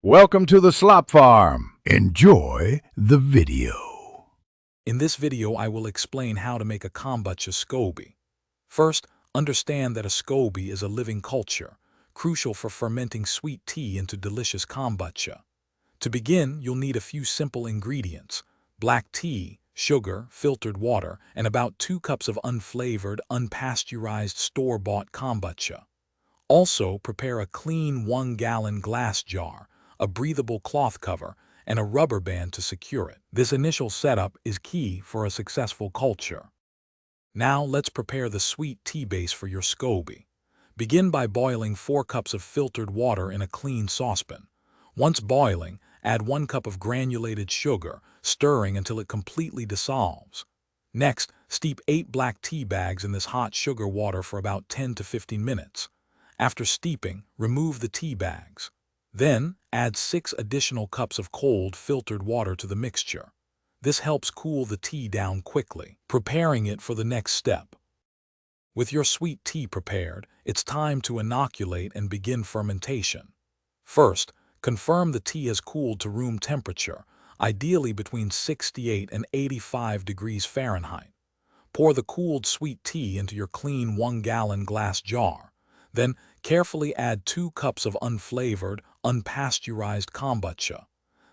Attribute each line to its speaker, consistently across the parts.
Speaker 1: Welcome to the Slop Farm. Enjoy the video.
Speaker 2: In this video, I will explain how to make a Kombucha Scoby. First, understand that a Scoby is a living culture, crucial for fermenting sweet tea into delicious kombucha. To begin, you'll need a few simple ingredients: black tea, sugar, filtered water, and about 2 cups of unflavored, unpasteurized store-bought kombucha. Also, prepare a clean 1-gallon glass jar, a breathable cloth cover, and a rubber band to secure it. This initial setup is key for a successful culture. Now let's prepare the sweet tea base for your Scoby. Begin by boiling 4 cups of filtered water in a clean saucepan. Once boiling, add 1 cup of granulated sugar, stirring until it completely dissolves. Next, steep 8 black tea bags in this hot sugar water for about 10 to 15 minutes. After steeping, remove the tea bags. Then, add 6 additional cups of cold filtered water to the mixture. This helps cool the tea down quickly, preparing it for the next step. With your sweet tea prepared, it's time to inoculate and begin fermentation. First, confirm the tea has cooled to room temperature, ideally between 68 and 85 degrees Fahrenheit. Pour the cooled sweet tea into your clean 1-gallon glass jar. Then, carefully add 2 cups of unflavored, unpasteurized kombucha.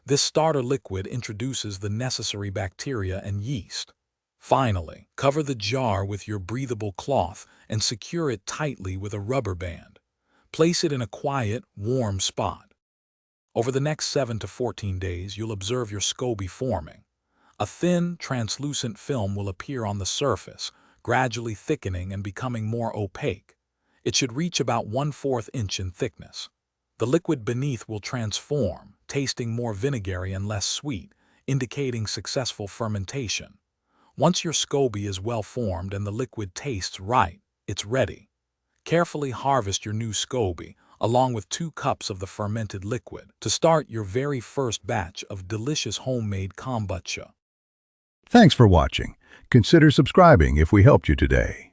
Speaker 2: This starter liquid introduces the necessary bacteria and yeast. Finally, cover the jar with your breathable cloth and secure it tightly with a rubber band. Place it in a quiet, warm spot. Over the next 7 to 14 days, you'll observe your Scoby forming. A thin, translucent film will appear on the surface, gradually thickening and becoming more opaque. It should reach about 1/4 inch in thickness. The liquid beneath will transform, tasting more vinegary and less sweet, indicating successful fermentation. Once your Scoby is well formed and the liquid tastes right, it's ready. Carefully harvest your new Scoby, along with 2 cups of the fermented liquid, to start your very first batch of delicious homemade kombucha.
Speaker 1: Thanks for watching. Consider subscribing if we helped you today.